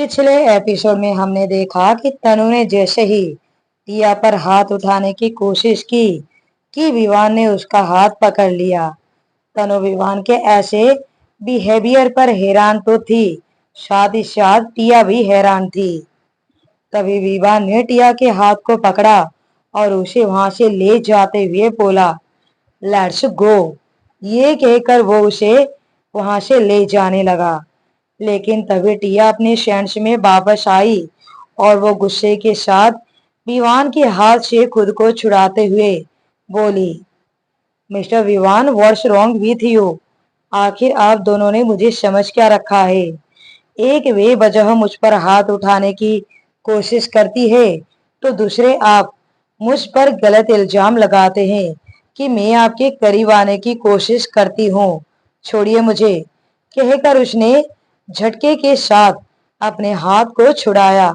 पिछले एपिसोड में हमने देखा कि तनु ने जैसे ही टिया पर हाथ उठाने की कोशिश की कि विवान ने उसका हाथ पकड़ लिया। तनु विवान के ऐसे बिहेवियर पर हैरान तो थी, साथ ही साथ टिया भी हैरान थी। तभी विवान ने टिया के हाथ को पकड़ा और उसे वहां से ले जाते हुए बोला, लेट्स गो। ये कहकर वो उसे वहां से ले जाने लगा। लेकिन तभी टिया अपने सेंस में वापस आई और वो गुस्से के साथ विवान के हाथ से खुद को छुड़ाते हुए बोली, mister Vivaan, what's wrong with you? आखिर आप दोनों ने मुझे समझ क्या रखा है? एक बेवजह मुझ पर हाथ उठाने की कोशिश करती है तो दूसरे आप मुझ पर गलत इल्जाम लगाते हैं कि मैं आपके करीब आने की कोशिश करती हूँ। छोड़िए मुझे, कहकर उसने झटके के साथ अपने हाथ को छुड़ाया।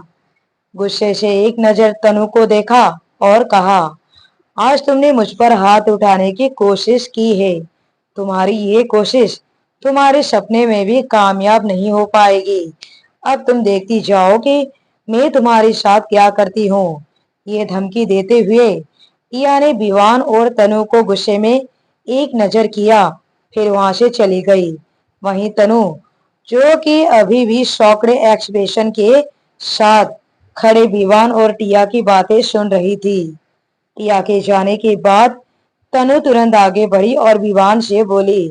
गुस्से से एक नजर तनु को देखा और कहा, आज तुमने मुझ पर हाथ उठाने की कोशिश की है। तुम्हारी ये कोशिश तुम्हारे सपने में भी कामयाब नहीं हो पाएगी। अब तुम देखती जाओ कि मैं तुम्हारे साथ क्या करती हूँ। ये धमकी देते हुए टिया ने विवान और तनु को गुस्से में एक नजर किया, फिर वहां से चली गई। वहीं तनु, जो कि अभी भी शॉक्ड एक्सप्रेशन के साथ खड़े विवान और टिया की बातें सुन रही थी। टिया के जाने के बाद तनु तुरंत आगे बढ़ी और विवान से बोली,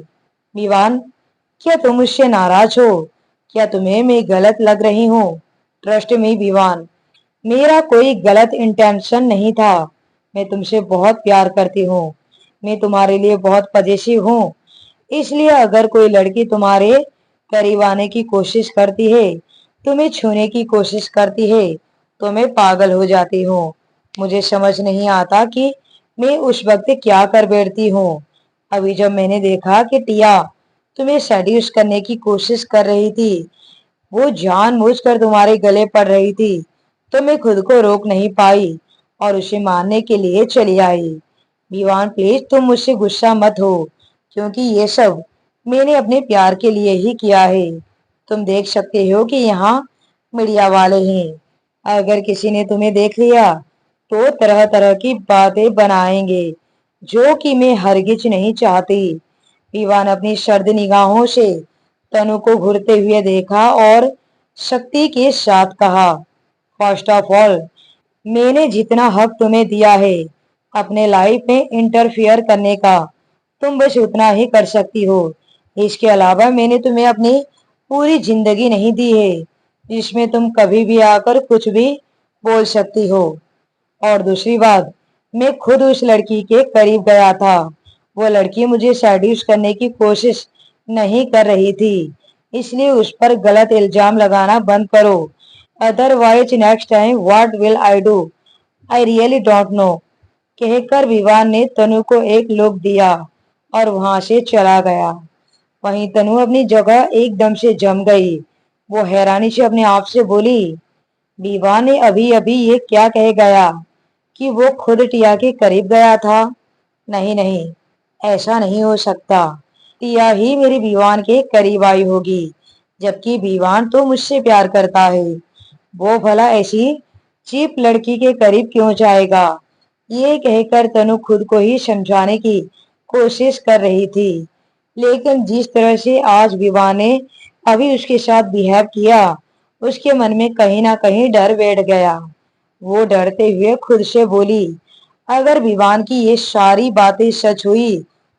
विवान, क्या तुम मुझसे नाराज हो? क्या तुम्हें मैं गलत लग रही हूँ? ट्रस्ट मी विवान, मेरा कोई गलत इंटेंशन नहीं था। मैं तुमसे बहुत प्यार करती हूँ। मैं तुम्हारे लिए बहुत पजेसिव हूँ। इसलिए अगर कोई लड़की तुम्हारे करीब आने की कोशिश करती है, तुम्हें छूने की कोशिश करती है, तो मैं पागल हो जाती हूँ। मुझे समझ नहीं आता कि मैं उस वक्त क्या कर बैठती हूँ। अभी जब मैंने देखा कि टिया तुम्हें सेड्यूस करने की कोशिश कर रही थी, वो जानबूझकर तुम्हारे गले पड़ रही थी, तो मैं खुद को रोक नहीं पाई और उसे मारने के लिए चली आई। विवान, प्लीज तुम मुझसे गुस्सा मत हो, क्योंकि ये सब मैंने अपने प्यार के लिए ही किया है। तुम देख सकते हो कि यहाँ मीडिया वाले हैं। अगर किसी ने तुम्हें देख लिया तो तरह तरह की बातें बनाएंगे, जो कि मैं हरगिज नहीं चाहती। विवान अपनी सर्द निगाहों से तनु को घूरते हुए देखा और शक्ति के साथ कहा, फर्स्ट ऑफ ऑल, मैंने जितना हक तुम्हें दिया है अपने लाइफ में इंटरफियर करने का, तुम बस उतना ही कर सकती हो। इसके अलावा मैंने तुम्हें अपनी पूरी जिंदगी नहीं दी है, जिसमें तुम कभी भी आकर कुछ भी बोल सकती हो। और दूसरी बात, मैं खुद उस लड़की के करीब गया था। वो लड़की मुझे सेड्यूस करने की कोशिश नहीं कर रही थी, इसलिए उस पर गलत इल्जाम लगाना बंद करो। Otherwise next time what will I do, I really don't know. कहकर विवान ने तनु को एक लुक दिया और वहां से चला गया। वहीं तनु अपनी जगह एकदम से जम गई। वो हैरानी से अपने आप से बोली, विवान ने अभी अभी ये क्या कह गया कि वो खुद टिया के करीब गया था? नहीं नहीं, ऐसा नहीं हो सकता। टिया ही मेरे विवान के करीब आई होगी, जबकि विवान तो मुझसे प्यार करता है। वो भला ऐसी चीप लड़की के करीब क्यों जाएगा? ये कहकर तनु खुद को ही समझाने की कोशिश कर रही थी, लेकिन जिस तरह से आज विवान ने अभी उसके साथ बिहेव किया, उसके मन में कहीं ना कहीं डर बैठ गया। वो डरते हुए खुद से बोली, अगर विवान की ये सारी बातें सच हुई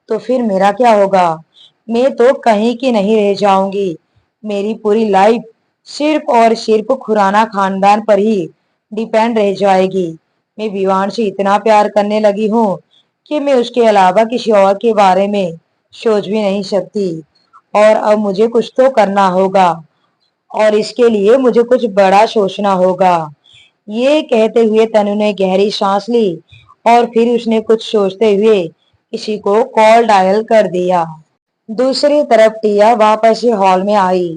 तो फिर मेरा क्या होगा? मैं तो कहीं की नहीं रह जाऊंगी। मेरी पूरी लाइफ सिर्फ और सिर्फ खुराना खानदान पर ही डिपेंड रह जाएगी। मैं विवान से इतना प्यार करने लगी हूँ कि मैं उसके अलावा किसी और के बारे में सोच भी नहीं सकती। और अब मुझे कुछ तो करना होगा और इसके लिए मुझे कुछ बड़ा सोचना होगा। ये कहते हुए तनु ने गहरी सांस ली और फिर उसने कुछ सोचते हुए किसी को कॉल डायल कर दिया। दूसरी तरफ टिया वापस से हॉल में आई।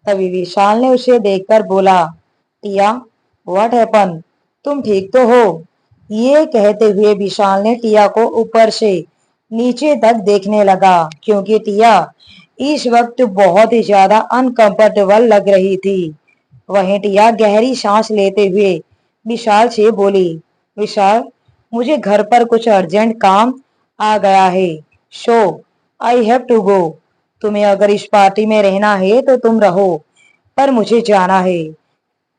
तभी विशाल ने उसे देखकर बोला, टिया, व्हाट हैपन? तुम ठीक तो हो? ये कहते हुए विशाल ने टिया को ऊपर से नीचे तक देखने लगा, क्योंकि टिया इस वक्त बहुत ही ज्यादा अनकंफर्टेबल लग रही थी। वहीं टिया गहरी सांस लेते हुए विशाल से बोली, विशाल, मुझे घर पर कुछ अर्जेंट काम आ गया है, सो आई हैव टू गो। तुम्हें अगर इस पार्टी में रहना है तो तुम रहो, पर मुझे जाना है।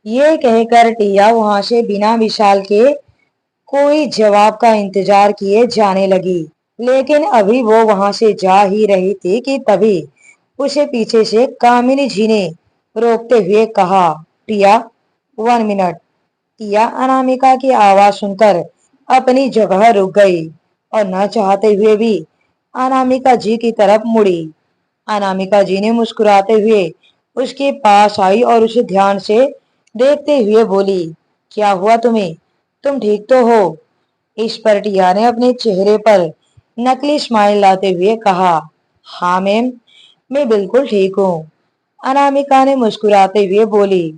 ये कहकर टिया वहां से बिना विशाल के कोई जवाब का इंतजार किए जाने लगी। लेकिन अभी वो वहां से जा ही रही थी कि तभी उसे पीछे से कामिनी जी ने रोकते हुए कहा, टिया, 1 मिनट। टिया अनामिका की आवाज सुनकर अपनी जगह रुक गई और न चाहते हुए भी अनामिका जी की तरफ मुड़ी। अनामिका जी ने मुस्कुराते हुए उसके पास आई और उसे ध्यान से देखते हुए बोली, क्या हुआ तुम्हें? तुम ठीक तो हो? इस पर टिया ने अपने चेहरे पर नकली स्माइल लाते हुए कहा, हाँ मैम, मैं बिल्कुल ठीक हूँ। अनामिका ने मुस्कुराते हुए बोली,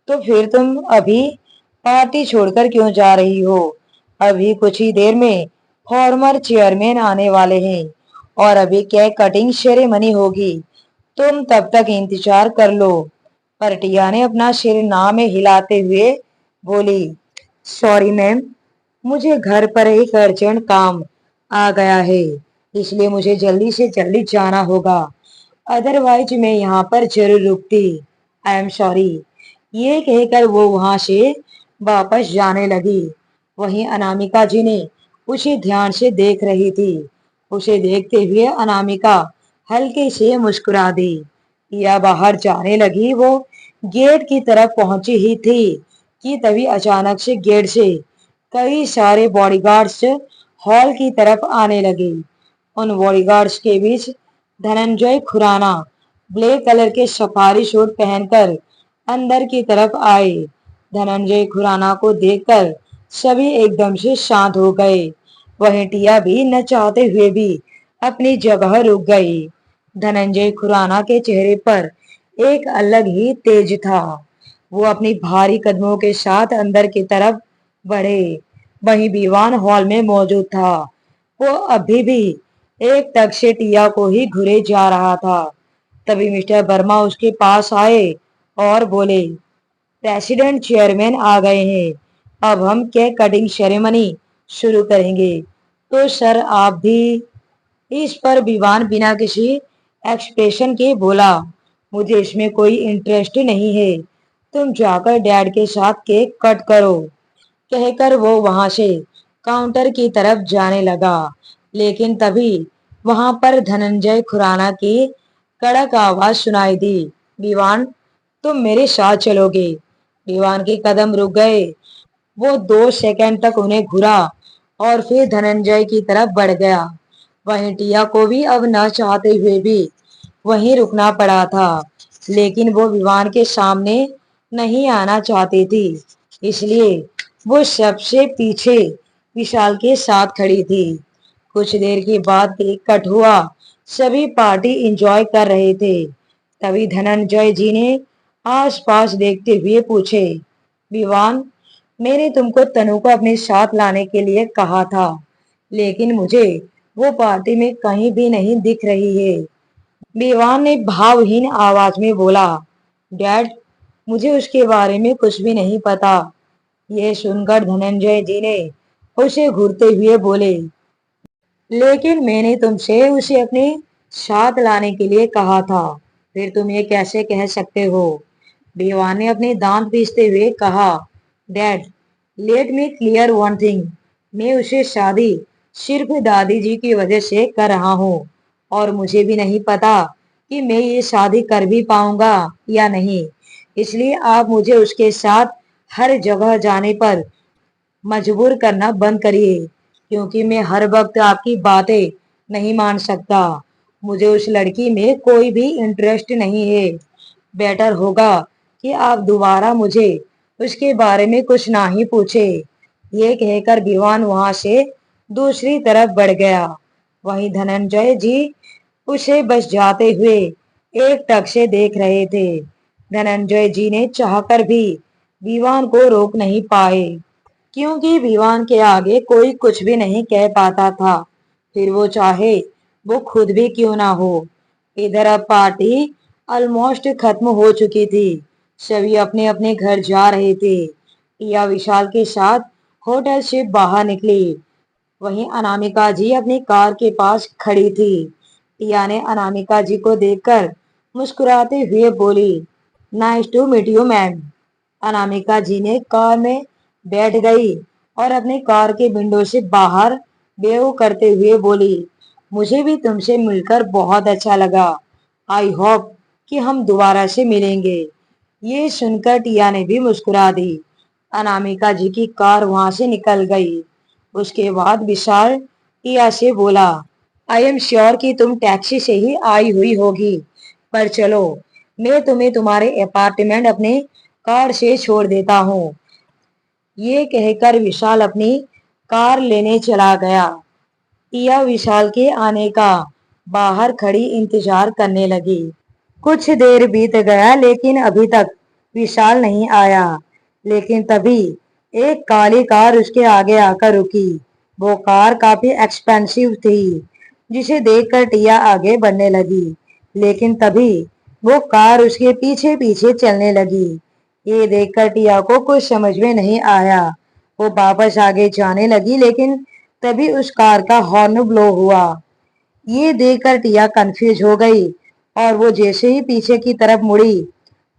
तो फिर तुम अभी पार्टी छोड़कर क्यों जा रही हो? अभी कुछ ही देर में फॉर्मर चेयरमैन आने वाले हैं और अभी केक कटिंग सेरेमनी होगी। तुम तब तक इंतजार कर लो। पर टिया ने अपना सिर ना में हिलाते हुए बोली, सॉरी मैम, मुझे घर पर एक अर्जेंट काम आ गया है, इसलिए मुझे जल्दी से जल्दी जाना होगा। अदरवाइज मैं यहाँ पर जरूर रुकती। I am sorry. ये कहकर वो वहां से वापस जाने लगी। वहीं अनामिका जी ने उसे ध्यान से देख रही थी। उसे देखते हुए अनामिका हल्के से मुस्कुरा दी। या बाहर जाने लगी, वो गेट की तरफ पहुंची ही थी कि तभी अचानक से गेट से कई सारे बॉडीगार्ड्स हॉल की तरफ आने लगे। उन बॉडीगार्ड्स के बीच धनंजय खुराना ब्लैक कलर के सफारी सूट पहनकर अंदर की तरफ आए। धनंजय खुराना को देखकर सभी एकदम से शांत हो गए। वहीं टिया भी न चाहते हुए भी अपनी जगह रुक गई। धनंजय खुराना के चेहरे पर एक अलग ही तेज था। वो अपनी भारी कदमों के साथ अंदर की तरफ बढ़े। वहीं दीवान हॉल में मौजूद था। वो अभी भी एक टक से टिया को ही घुरे जा रहा था। तभी मिस्टर वर्मा उसके पास आए और बोले, प्रेसिडेंट चेयरमैन आ गए हैं, अब हम केक कटिंग सेरेमनी शुरू करेंगे। तो सर आप भी? इस पर विवान बिना किसी एक्सप्रेशन के बोला, मुझे इसमें कोई इंटरेस्ट नहीं है, तुम जाकर डैड के साथ केक कट करो। कहकर वो वहां से काउंटर की तरफ जाने लगा। लेकिन तभी वहां पर धनंजय खुराना की कड़क आवाज सुनाई दी, विवान, तुम मेरे साथ चलोगे? विवान के कदम रुक गए। वो 2 सेकंड तक उन्हें घुरा और फिर धनंजय की तरफ बढ़ गया। वहीं टिया को भी अब न चाहते हुए भी वहीं रुकना पड़ा था। लेकिन वो विवान के सामने नहीं आना चाहती थी, इसलिए वो सबसे पीछे विशाल के साथ खड़ी थी। कुछ देर के बाद केक कट हुआ। सभी पार्टी एंजॉय कर रहे थे। तभी धनंजय जी ने आसपास देखते हुए पूछे, विवान, मैंने तुमको तनु को अपने साथ लाने के लिए कहा था, लेकिन मुझे वो पार्टी में कहीं भी नहीं दिख रही है। विवान ने भावहीन आवाज में बोला, डैड, मुझे उसके बारे में कुछ भी नहीं पता। यह सुनकर धनंजय जी ने उसे घूरते हुए बोले, लेकिन मैंने तुमसे उसे अपने साथ लाने के लिए कहा था, फिर तुम ये कैसे कह सकते हो? विवान ने अपने दांत पीसते हुए कहा, dad, let me clear one thing, मैं उसे शादी सिर्फ दादी जी की वजह से कर रहा हूँ और मुझे भी नहीं पता कि मैं ये शादी कर भी पाऊंगा या नहीं। इसलिए आप मुझे उसके साथ हर जगह जाने पर मजबूर करना बंद करिए, क्योंकि मैं हर वक्त आपकी बातें नहीं मान सकता। मुझे उस लड़की में कोई भी इंटरेस्ट नहीं है। बेटर होगा कि आप दोबारा मुझे उसके बारे में कुछ ना ही पूछे। ये कहकर विवान वहां से दूसरी तरफ बढ़ गया। वहीं धनंजय जी उसे बस जाते हुए एक टक से देख रहे थे। धनंजय जी ने चाहकर भी विवान को रोक नहीं पाए, क्योंकि विवान के आगे कोई कुछ भी नहीं कह पाता था, फिर वो चाहे वो खुद भी क्यों ना हो। इधर अब पार्टी ऑलमोस्ट खत्म हो चुकी थी। सभी अपने अपने घर जा रहे थे। टिया विशाल के साथ होटल से बाहर निकली। वहीं अनामिका जी अपनी कार के पास खड़ी थी। टिया ने अनामिका जी को देखकर मुस्कुराते हुए बोली, nice to meet you ma'am. Anamika ji ने कार में बैठ गई और अपनी कार के विंडो से बाहर वेव करते हुए बोली, मुझे भी तुमसे मिलकर बहुत अच्छा लगा। आई होप कि हम दोबारा से मिलेंगे। ये सुनकर टिया ने भी मुस्कुरा दी। अनामिका जी की कार वहां से निकल गई। उसके बाद विशाल टिया से बोला, आई एम श्योर कि तुम टैक्सी से ही आई हुई होगी, पर चलो मैं तुम्हें तुम्हारे अपार्टमेंट अपने कार से छोड़ देता हूँ। ये कहकर विशाल अपनी कार लेने चला गया। टिया विशाल के आने का बाहर खड़ी इंतजार करने लगी। कुछ देर बीत गया लेकिन अभी तक विशाल नहीं आया। लेकिन तभी एक काली कार उसके आगे आकर रुकी। वो कार काफी एक्सपेंसिव थी, जिसे देखकर टिया आगे बढ़ने लगी। लेकिन तभी वो कार उसके पीछे पीछे चलने लगी। ये देखकर टिया को कुछ समझ में नहीं आया। वो वापस आगे जाने लगी लेकिन तभी उस कार का हॉर्न ब्लो हुआ। ये देखकर टिया कंफ्यूज हो गई और वो जैसे ही पीछे की तरफ मुड़ी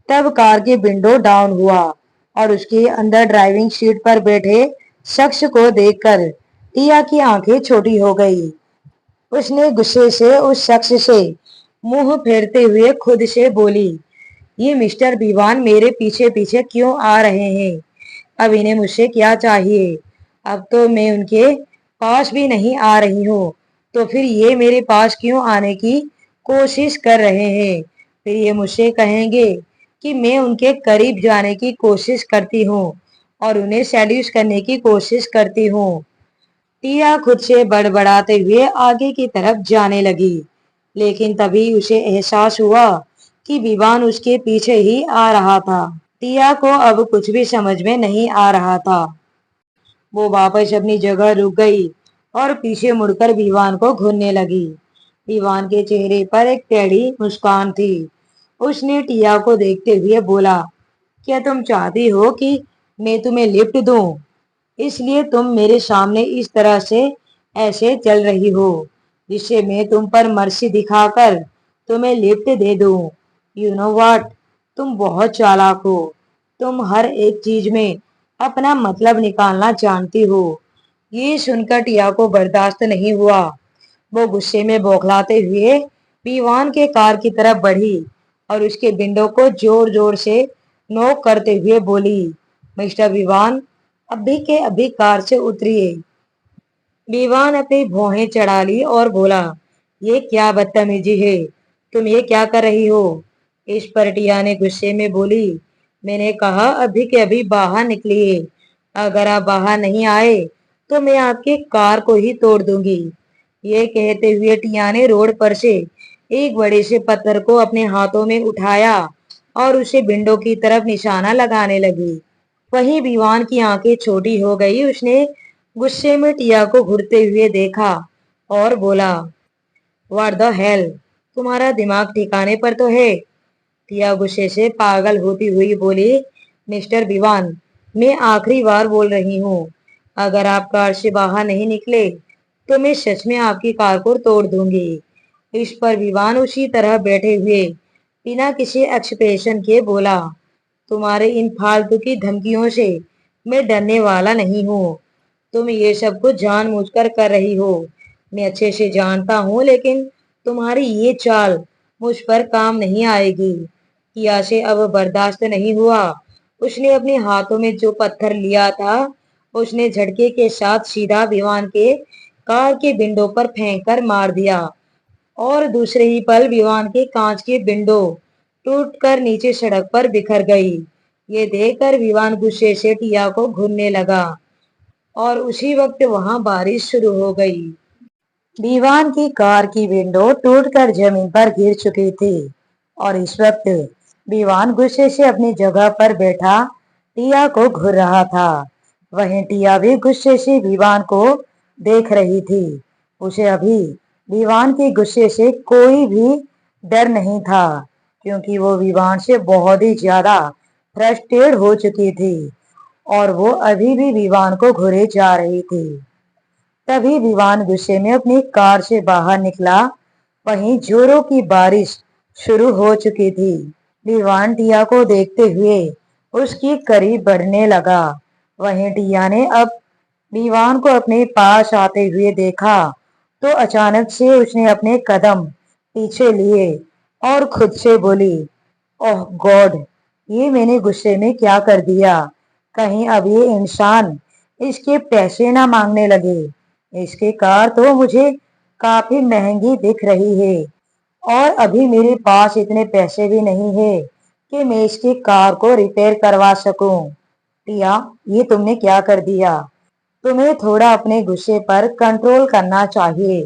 तब कार के विंडो डाउन हुआ और उसके अंदर ड्राइविंग सीट पर बैठे शख्स को देखकर टिया की आंखें छोटी हो गई। उसने गुस्से से उस शख्स से मुंह फेरते हुए खुद से बोली, ये मिस्टर विवान मेरे पीछे पीछे क्यों आ रहे हैं? अब इन्हें मुझसे क्या चाहिए? अब तो मैं उनके पास भी नहीं आ रही हूँ, तो फिर ये मेरे पास क्यों आने की कोशिश कर रहे हैं? फिर ये मुझसे कहेंगे कि मैं उनके करीब जाने की कोशिश करती हूँ और उन्हें सेड्यूस करने की कोशिश करती हूँ। टिया खुद से बड़बड़ाते हुए आगे की तरफ जाने लगी, लेकिन तभी उसे एहसास हुआ कि विवान उसके पीछे ही आ रहा था। टिया को अब कुछ भी समझ में नहीं आ रहा था। वो वापस अपनी जगह रुक गई और पीछे मुड़कर विवान को घूरने लगी। विवान के चेहरे पर एक टेढ़ी मुस्कान थी। उसने टिया को देखते हुए बोला, क्या तुम चाहती हो कि मैं तुम्हें लिफ्ट दूं? इसलिए तुम मेरे सामने इस तरह से ऐसे चल रही हो जिससे मैं तुम पर मर्सी दिखाकर तुम्हें लिफ्ट दे दूं। यू नो व्हाट, तुम बहुत चालाक हो। तुम हर एक चीज में अपना मतलब निकालना जानती हो। ये सुनकर टिया को बर्दाश्त नहीं हुआ। वो गुस्से में बौखलाते हुए विवान के कार की तरफ बढ़ी और उसके विंडो को जोर जोर से नॉक करते हुए बोली, मिस्टर विवान, अभी के अभी कार से उतरिए। विवान अपनी भौहें चढ़ा ली और बोला, ये क्या बदतमीजी है? तुम ये क्या कर रही हो? इस पर टिया ने गुस्से में बोली, मैंने कहा अभी के अभी बाहर निकलिए। अगर आप बाहर नहीं आए तो मैं आपकी कार को ही तोड़ दूंगी। ये कहते हुए टिया ने रोड पर से एक बड़े से पत्थर को अपने हाथों में उठाया और उसे विंडो की तरफ निशाना लगाने लगी। वहीं विवान की आंखें छोटी हो गई। उसने गुस्से में टिया को घूरते हुए देखा और बोला, व्हाट द हेल, तुम्हारा दिमाग ठिकाने पर तो है? टिया गुस्से से पागल होती हुई बोली, मिस्टर विवान, मैं आखिरी बार बोल रही हूँ, अगर आप कार से बाहर नहीं निकले तो मैं सच में आपकी कार को तोड़ दूंगी। इस पर विवान उसी तरह बैठे हुए बिना किसी एक्सप्रेशन के बोला, तुम्हारे इन फालतू की धमकियों से मैं डरने वाला नहीं हूँ। तुम ये सब कुछ जानबूझकर कर रही हो, मैं अच्छे से जानता हूँ, लेकिन तुम्हारी ये चाल मुझ पर काम नहीं आएगी। किया से अब बर्दाश्त नहीं हुआ। उसने अपने हाथों में जो पत्थर लिया था उसने झटके के साथ सीधा विमान के कार के विंडो पर फेंक कर मार दिया और दूसरे ही पल विमान के कांच की विंडो टूटकर नीचे सड़क पर बिखर गई। ये देखकर विमान गुस्से से टिया को घूरने लगा और उसी वक्त वहां बारिश शुरू हो गई। विमान की कार की विंडो टूटकर जमीन पर गिर चुकी थी और इस वक्त विमान गुस्से से अपनी जगह पर बैठा टिया को घूर रहा था। वहीं टिया भी गुस्से से विमान को देख रही थी। उसे अभी विमान के गुस्से से कोई भी डर नहीं था, क्योंकि वो विमान से बहुत ही ज्यादा फ्रस्ट्रेट हो चुकी थी और वो अभी भी विवान को घूरे जा रही थी। तभी विवान गुस्से में अपनी कार से बाहर निकला। वहीं जोरों की बारिश शुरू हो चुकी थी। विवान टिया को देखते हुए उसकी करीब बढ़ने लगा। वहीं टिया ने अब विवान को अपने पास आते हुए देखा तो अचानक से उसने अपने कदम पीछे लिए और खुद से बोली, ओह गॉड, ये मैंने गुस्से में क्या कर दिया। कहीं अब ये इंसान इसके पैसे ना मांगने लगे। इसकी कार तो मुझे काफी महंगी दिख रही है और अभी मेरे पास इतने पैसे भी नहीं है कि मैं इसकी कार को रिपेयर करवा सकूं। टिया, ये तुमने क्या कर दिया? तुम्हें थोड़ा अपने गुस्से पर कंट्रोल करना चाहिए।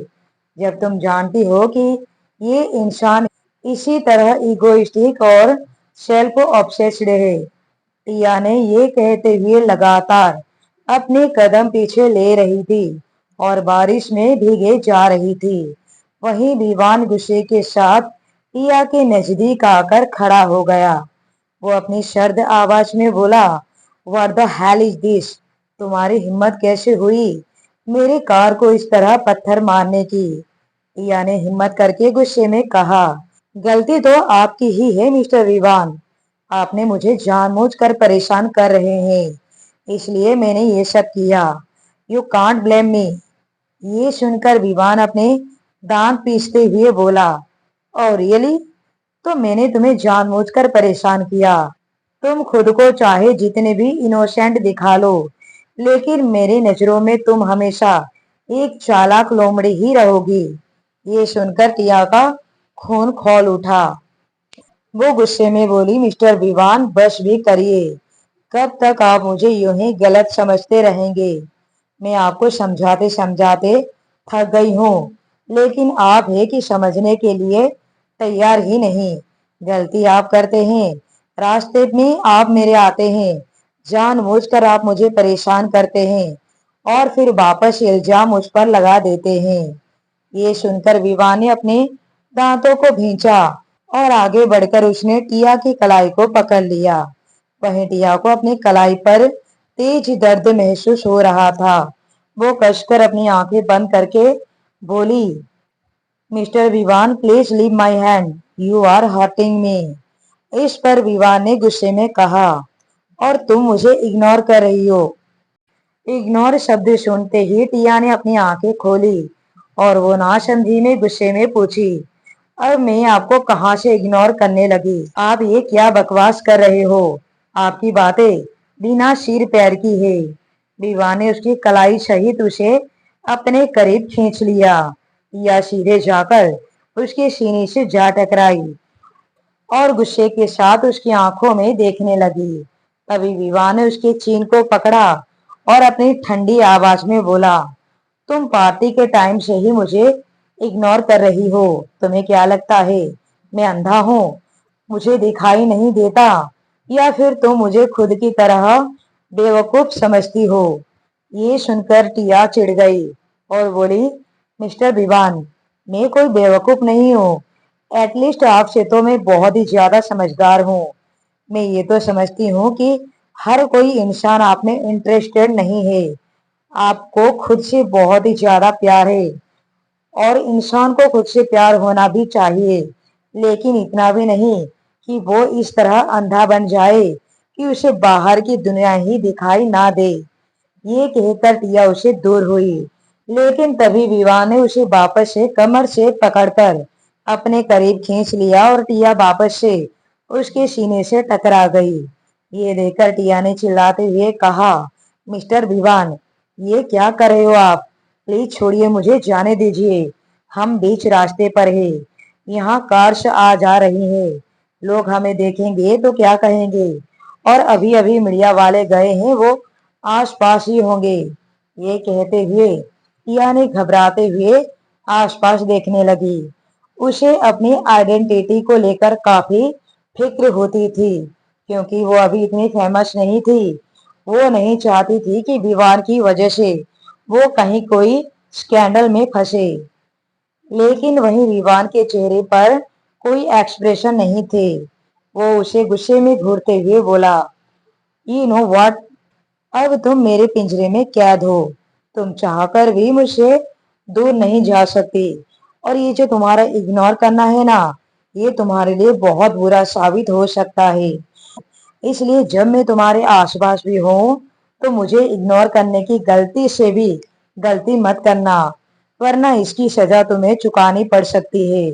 जब तुम जानती हो कि ये इंसान इसी तरह इगोइस्टिक और सेल्फ ऑब्सेस्ड है। टिया ने ये कहते हुए लगातार अपने कदम पीछे ले रही थी और बारिश में भीगे जा रही थी। वहीं विवान गुस्से के साथ टिया के नजदीक आकर खड़ा हो गया। वो अपनी सर्द आवाज में बोला, what the hell is this? तुम्हारी हिम्मत कैसे हुई मेरी कार को इस तरह पत्थर मारने की? टिया ने हिम्मत करके गुस्से में कहा, गलती तो आपकी ही है मिस्टर विवान। आपने मुझे जानबूझकर परेशान कर रहे हैं, इसलिए मैंने ये सब किया। You can't blame me. ये सुनकर विवान अपने दांत पीसते हुए बोला, और रियली? तो मैंने तुम्हें जानबूझकर परेशान किया। तुम खुद को चाहे जितने भी इनोसेंट दिखा लो, लेकिन मेरी नजरों में तुम हमेशा एक चालाक लोमड़ी ही रहोगी। ये सुनकर टिया का खून खौल उठा। वो गुस्से में बोली, मिस्टर विवान बस भी करिए। कब तक आप मुझे यूं ही गलत समझते रहेंगे? मैं आपको समझाते समझाते थक गई हूँ, लेकिन आप है कि समझने के लिए तैयार ही नहीं। गलती आप करते हैं, रास्ते में आप मेरे आते हैं, जानबूझकर आप मुझे परेशान करते हैं और फिर वापस इल्जाम मुझ पर लगा देते हैं। ये सुनकर विवा ने अपने दांतों को भींचा और आगे बढ़कर उसने टिया की कलाई को पकड़ लिया। वहीं टिया को अपनी कलाई पर तेज दर्द महसूस हो रहा था। वो कसकर अपनी आंखें बंद करके बोली, mister Vivaan please leave my hand, you are hurting me. इस पर विवान ने गुस्से में कहा, और तुम मुझे इग्नोर कर रही हो। इग्नोर शब्द सुनते ही टिया ने अपनी आंखें खोली और वो नासमझी में गुस्से में पूछी, अब मैं आपको कहाँ से इग्नोर करने लगी? आप ये क्या बकवास कर रहे हो? आपकी बातें बिना सिर पैर की है। विवा ने उसकी कलाई सहित उसे अपने करीब खींच लिया। या सीधे जाकर उसके सीने से जा टकराई और गुस्से के साथ उसकी आंखों में देखने लगी। तभी विवा ने उसके चीन को पकड़ा और अपनी ठंडी आवाज में बोला, तुम पार्टी के टाइम से ही मुझे इग्नोर कर रही हो। तुम्हें क्या लगता है मैं अंधा हूँ, मुझे दिखाई नहीं देता? या फिर तुम मुझे खुद की तरह बेवकूफ समझती हो? ये सुनकर टिया चिढ़ गई और बोली, मिस्टर विवान, मैं कोई बेवकूफ नहीं हूँ। एटलीस्ट आपसे तो मैं बहुत ही ज्यादा समझदार हूँ। मैं ये तो समझती हूँ कि हर कोई इंसान आप में इंटरेस्टेड नहीं है। आपको खुद से बहुत ही ज्यादा प्यार है और इंसान को खुद से प्यार होना भी चाहिए, लेकिन इतना भी नहीं कि वो इस तरह अंधा बन जाए कि उसे बाहर की दुनिया ही दिखाई ना दे। ये कहकर टिया उसे दूर हुई, लेकिन तभी विवाह ने उसे वापस से कमर से पकड़कर अपने करीब खींच लिया और टिया वापस से उसके सीने से टकरा गई। ये देखकर टिया ने चिल्लाते हुए कहा, मिस्टर विवान, ये क्या कर रहे हो आप? प्लीज छोड़िए, मुझे जाने दीजिए। हम बीच रास्ते पर है, यहाँ कार्स आ जा रही है, लोग हमें देखेंगे तो क्या कहेंगे? और अभी अभी मीडिया वाले गए हैं, वो आसपास ही होंगे। ये कहते हुए टिया ने घबराते हुए आसपास देखने लगी। उसे अपनी आइडेंटिटी को लेकर काफी फिक्र होती थी, क्योंकि वो अभी इतनी फेमस नहीं थी। वो नहीं चाहती थी कि विवान की वजह से वो कहीं कोई स्कैंडल में फंसे। लेकिन वहीं विवान के चेहरे पर कोई एक्सप्रेशन नहीं थे। वो उसे गुस्से में घूरते हुए बोला, यू नो व्हाट, अब तुम मेरे पिंजरे में कैद हो। तुम चाहकर भी मुझसे दूर नहीं जा सकती। और ये जो तुम्हारा इग्नोर करना है ना, ये तुम्हारे लिए बहुत बुरा साबित हो सकता है। इसलिए जब मैं तुम्हारे आसपास भी हूँ, तो मुझे इग्नोर करने की गलती से भी गलती मत करना, वरना इसकी सजा तुम्हें चुकानी पड़ सकती है।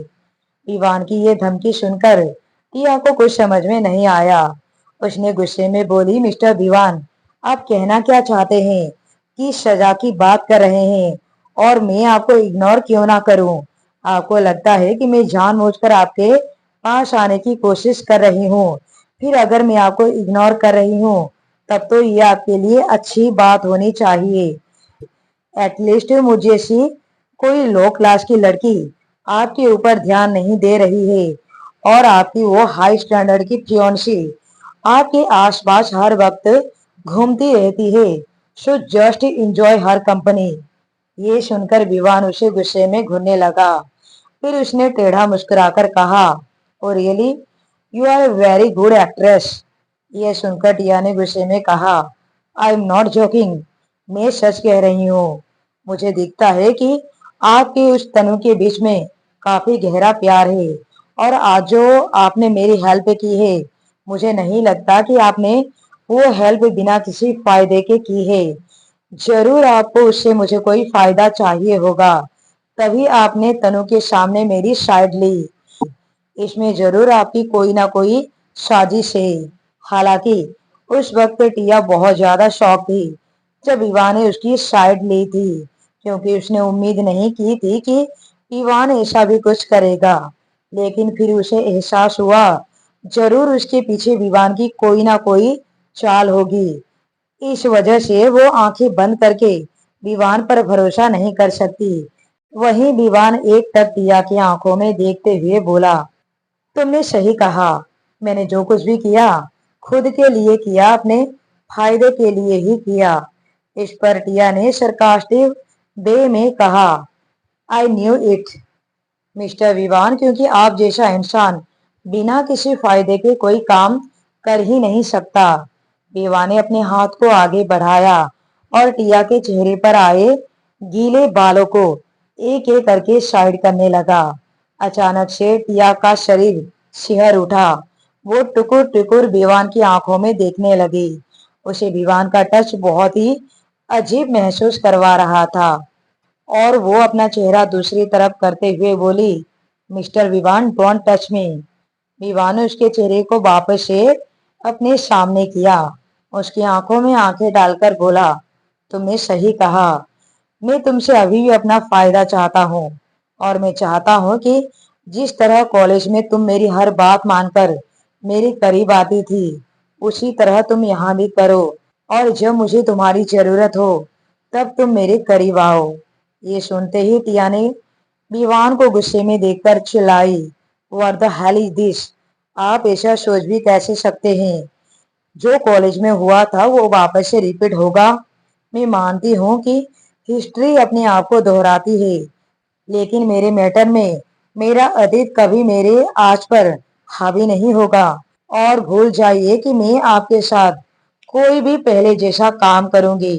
ईवान की ये धमकी सुनकर टिया को कुछ समझ में नहीं आया। उसने गुस्से में बोली, मिस्टर दीवान, आप कहना क्या चाहते हैं? किस सजा की बात कर रहे हैं? और मैं आपको इग्नोर क्यों ना करूं? आपको लगता है कि मैं जानबूझकर आपके पास आने की कोशिश कर रही हूँ? फिर अगर मैं आपको इग्नोर कर रही हूँ, तब तो ये आपके लिए अच्छी बात होनी चाहिए। एटलीस्ट मुझे सी कोई लो क्लास की लड़की आपके ऊपर ध्यान नहीं दे रही है, और आपकी वो हाई स्टैंडर्ड की फियोन्सी आपके आसपास हर वक्त घूमती रहती है। सो जस्ट एंजॉय हर कंपनी। ये सुनकर विवान उसे गुस्से में घूरने लगा। फिर उसने टेढ़ा मुस्कुराकर कहा, oh really, you are a very good actress. यह सुनकर टिया ने गुस्से में कहा, आई एम नॉट जोकिंग, मैं सच कह रही हूँ। मुझे दिखता है कि आपके उस तनु के बीच में काफी गहरा प्यार है, और आज जो आपने मेरी हेल्प की है, मुझे नहीं लगता कि आपने वो हेल्प बिना किसी फायदे के की है। जरूर आपको उससे मुझे कोई फायदा चाहिए होगा, तभी आपने तनु के सामने मेरी साइड ली। इसमें जरूर आपकी कोई ना कोई साजिश है। हालांकि उस वक्त टिया बहुत ज्यादा शॉक थी जब ईवा ने उसकी साइड ली थी, क्योंकि उसने उम्मीद नहीं की थी कि ईवान ऐसा भी कुछ करेगा। लेकिन फिर उसे एहसास हुआ, जरूर उसके पीछे विवान की कोई ना कोई चाल होगी। इस वजह से वो आंखें बंद करके विवान पर भरोसा नहीं कर सकती। वहीं विवान एक टक टिया की आंखों में देखते हुए बोला, तुमने सही कहा। मैंने जो कुछ भी किया, खुद के लिए किया, अपने फायदे के लिए ही किया। इस पर टिया ने सरकास्टिक वे में कहा, I knew it mister Vivaan, क्योंकि आप जैसा इंसान बिना किसी फायदे के कोई काम कर ही नहीं सकता। विवान ने अपने हाथ को आगे बढ़ाया और टिया के चेहरे पर आए गीले बालों को एक एक करके साइड करने लगा। अचानक से टिया का शरीर सिहर उठा। वो टुकुर टुकुर विवान की आंखों में देखने लगी। उसे विवान का टच बहुत ही अजीब महसूस करवा रहा था, और वो अपना चेहरा दूसरी तरफ करते हुए बोली, mister Vivaan, don't touch me. Vivaan ने उसके चेहरे को वापस से अपने सामने किया। उसकी आंखों में आंखें डालकर बोला, तुमने सही कहा। मैं तुमसे अभी भी अपना फायदा चाहता हूँ, और मैं चाहता हूँ कि जिस तरह कॉलेज में तुम मेरी हर बात मानकर मेरे करीब आती थी, उसी तरह तुम यहाँ भी करो, और जब मुझे तुम्हारी जरूरत हो, तब तुम मेरे करीब आओ। ये सुनते ही टिया ने विवान को गुस्से में देखकर चिल्लाई, what the hell is this, आप ऐसा सोच भी कैसे सकते हैं? जो कॉलेज में हुआ था वो वापस से रिपीट होगा? मैं मानती हूँ कि हिस्ट्री अपने आप को दोहराती है, लेकिन मेरे मैटर में मेरा अतीत कभी मेरे आज पर हावी नहीं होगा। और भूल जाइए कि मैं आपके साथ कोई भी पहले जैसा काम करूंगी,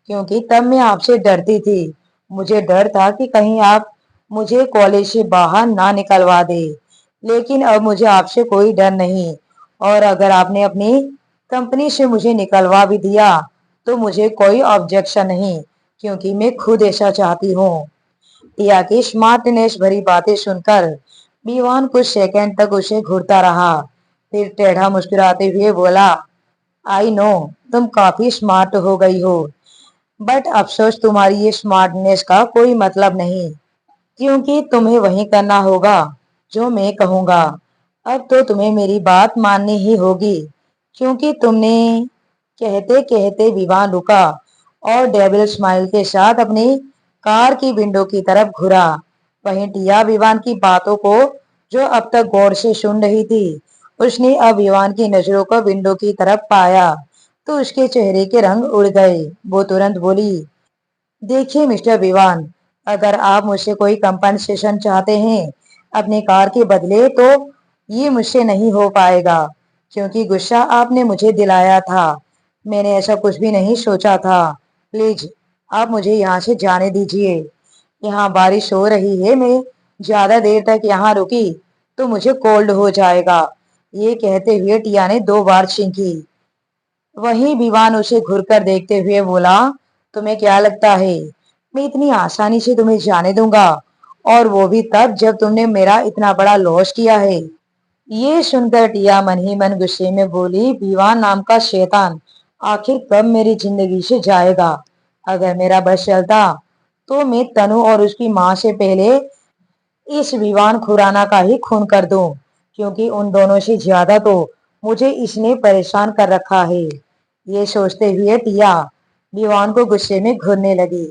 क्योंकि तब मैं आपसे डरती थी। मुझे डर था कि कहीं आप मुझे कॉलेज से बाहर ना निकलवा दे। लेकिन अब मुझे आपसे कोई डर नहीं, और अगर आपने अपनी कंपनी से मुझे निकलवा भी दिया, तो मुझे कोई ऑब्जेक्शन नहीं, क्योंकि मैं खुद ऐसा चाहती हूँ। टिया की स्मार्टनेस भरी बातें सुनकर विवान कुछ सेकंड तक उसे घूरता रहा। फिर टेढ़ा मुस्कुराते हुए बोला, आई नो, तुम काफी स्मार्ट हो गई हो, बट अफसोस तुम्हारी ये स्मार्टनेस का कोई मतलब नहीं, क्योंकि तुम्हें वही करना होगा जो मैं कहूंगा। अब तो तुम्हें मेरी बात माननी ही होगी, क्योंकि तुमने। कहते कहते विवान रुका और डेविल स्माइल के साथ अपनी कार की विंडो की तरफ घुरा। वहीं टिया विवान की बातों को, जो अब तक गौर से सुन रही थी, उसने अब विवान की नजरों को विंडो की तरफ पाया तो उसके चेहरे के रंग उड़ गए। वो तुरंत बोली, देखिए मिस्टर विवान, अगर आप मुझसे कोई कंपनसेशन चाहते हैं अपनी कार के बदले, तो ये मुझसे नहीं हो पाएगा। क्योंकि गुस्सा आपने मुझे दिलाया था। मैंने ऐसा कुछ भी नहीं सोचा था। प्लीज आप मुझे यहाँ से जाने दीजिए। यहाँ बारिश हो रही है, मैं ज्यादा देर तक यहाँ रुकी तो मुझे कोल्ड हो जाएगा। ये कहते हुए टिया ने 2 बार छींकी। वहीं विवान उसे घुरकर देखते हुए बोला, तुम्हें क्या लगता है मैं इतनी आसानी से तुम्हें जाने दूंगा? और वो भी तब जब तुमने मेरा इतना बड़ा लॉस किया है। ये सुनकर टिया मन ही मन गुस्से में बोली, विवान नाम का शैतान आखिर कब मेरी जिंदगी से जाएगा? अगर मेरा बस चलता तो मैं तनु और उसकी माँ से पहले इस विवान खुराना का ही खून कर दूं, क्योंकि उन दोनों से ज्यादा तो मुझे इसने परेशान कर रखा है। ये सोचते हुए टिया विवान को गुस्से में घूरने लगी।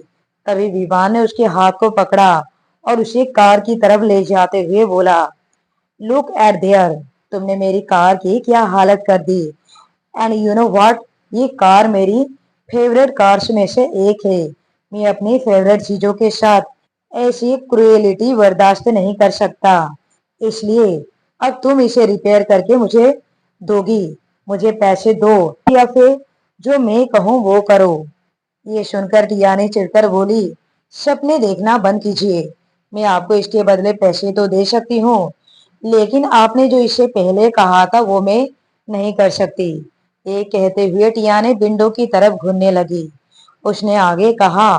तभी विवान ने उसके हाथ को पकड़ा और उसे कार की तरफ ले जाते हुए बोला, लुक एट देयर, तुमने मेरी कार की क्या हालत कर दी। एंड यू नो व्हाट, ये कार मेरी फेवरेट कार्स में से एक है। मैं अपनी फेवरेट चीजों के साथ ऐसी क्रुएलिटी बर्दाश्त नहीं कर सकता। इसलिए अब तुम इसे रिपेयर करके मुझे दोगी। मुझे पैसे दो या फिर जो मैं कहूँ वो करो। ये सुनकर टिया ने चिढ़कर बोली, सपने देखना बंद कीजिए। मैं आपको इसके बदले पैसे तो दे सकती हूँ, लेकिन आपने जो इससे पहले कहा था वो मैं नहीं कर सकती। ये कहते हुए टिया ने विंडो की तरफ घूरने लगी। उसने आगे कहा,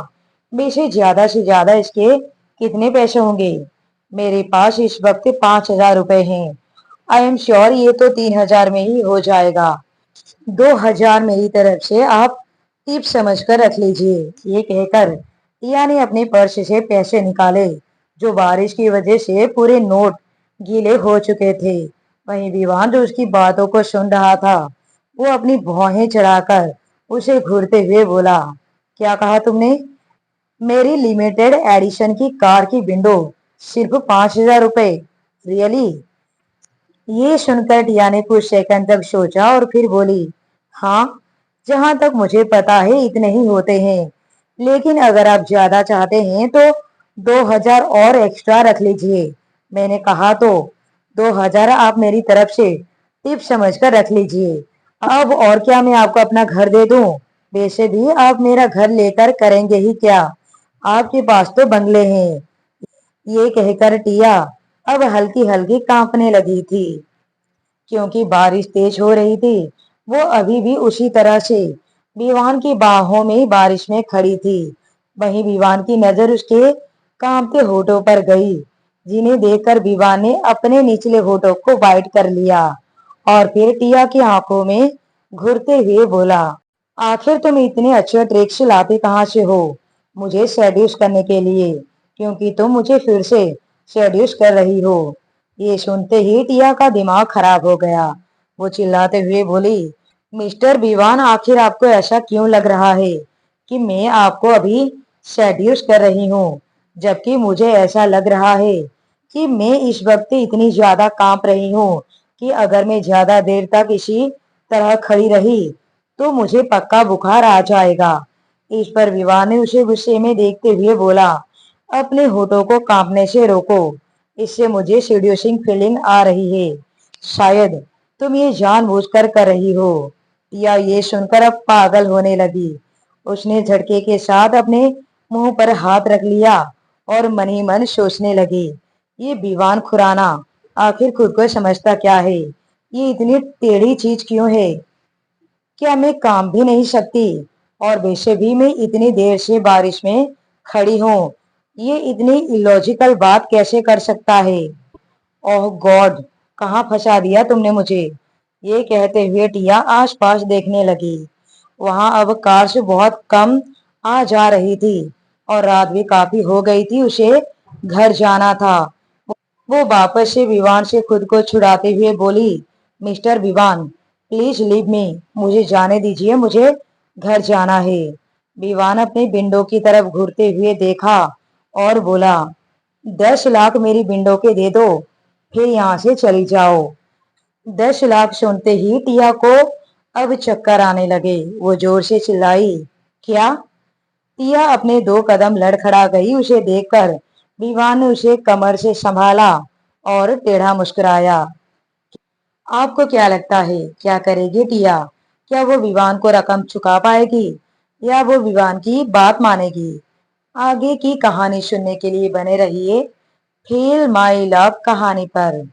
वैसे ज्यादा से ज्यादा इसके कितने पैसे होंगे? मेरे पास इस वक्त 5,000 रुपए हैं। आई एम श्योर ये तो 3,000 में ही हो जाएगा। 2,000 मेरी तरफ से आप टिप समझकर रख लीजिए। ये कहकर टिया ने अपने पर्स से पैसे निकाले, जो बारिश की वजह से पूरे नोट गीले हो चुके थे। वहीं विवान जो उसकी बातों को सुन रहा था, वो अपनी भौहें चढ़ाकर उसे घूरते हुए बोला, क्या कहा तुमने? मेरी लिमिटेड एडिशन की कार की विंडो सिर्फ 5,000 रुपए? रियली? ये सुनकर टिया ने कुछ सेकंड तक सोचा और फिर बोली, हाँ, जहां तक मुझे पता है इतने ही होते हैं, लेकिन अगर आप ज्यादा चाहते हैं तो 2,000 और एक्स्ट्रा रख लीजिए। मैंने कहा तो 2,000 आप मेरी तरफ से टिप समझकर रख लीजिए। अब और क्या मैं आपको अपना घर दे दूं? वैसे भी आप मेरा घर लेकर करेंगे ही क्या? आपके पास तो बंगले हैं। ये कहकर टिया अब हल्की हल्की कांपने लगी थी, क्योंकि बारिश तेज हो रही थी। वो अभी भी उसी तरह से विवान की बाहों में बारिश में खड़ी थी। वहीं विवान की नजर उसके कांपते होठों पर गई, जिन्हें देखकर विवान ने अपने निचले होठों को वाइट कर लिया और फिर टिया की आंखों में घुरते हुए बोला, आखिर तुम इतने अच्छे ट्रिक्स लाते कहाँ से हो मुझे सेड्यूस करने के लिए? क्योंकि तुम मुझे फिर से सेड्यूस कर रही हो। ये सुनते ही टिया का दिमाग खराब हो गया। वो चिल्लाते हुए बोली, मिस्टर विवान, आखिर आपको ऐसा क्यों लग रहा है कि मैं आपको अभी सेड्यूस कर रही हूँ, जबकि मुझे ऐसा लग रहा है कि मैं इस वक्त इतनी ज्यादा कांप रही हूँ कि अगर मैं ज्यादा देर तक इसी तरह खड़ी रही तो मुझे पक्का बुखार आ जाएगा। इस पर विवान ने उसे गुस्से में देखते हुए बोला, अपने होठों को कांपने से रोको, इससे मुझे सीड्यूसिंग फीलिंग आ रही है। शायद तुम ये जानबूझकर कर रही हो। या ये सुनकर अब पागल होने लगी। उसने झटके के साथ अपने मुंह पर हाथ रख लिया और मन ही मन सोचने लगी, ये विवान खुराना आखिर खुद को समझता क्या है? ये इतनी टेढ़ी चीज क्यों है? क्या मैं काम भी नहीं सकती? और वैसे भी मैं इतनी देर से बारिश में खड़ी हूँ, ये इतनी इलॉजिकल बात कैसे कर सकता है? ओह गॉड, कहाँ फंसा दिया तुमने मुझे। ये कहते हुए टिया आसपास देखने लगी। वहां अब कार्स बहुत कम आ जा रही थी और रात भी काफी हो गई थी। उसे घर जाना था। वो वापस से विवान से खुद को छुड़ाते हुए बोली, mister Vivaan, please leave me, मुझे जाने दीजिए, मुझे घर जाना है। विवान अपनी विंडो की तरफ घूरते हुए देखा और बोला, 10 लाख मेरी विंडो के दे दो, फिर यहाँ से चली जाओ। 10 लाख सुनते ही टिया को अब चक्कर आने लगे। वो जोर से चिल्लाई, क्या? टिया अपने 2 कदम लड़खड़ा गई उसे देखकर। विवान ने उसे कमर से संभाला और टेढ़ा मुस्कुराया, आपको क्या लगता है, क्या करेगी टिया? क्या वो विवान को रकम चुका पाएगी या वो विवान की बात मानेगी? आगे की कहानी सुनने के लिए बने रहिए फील माई लव कहानी पर।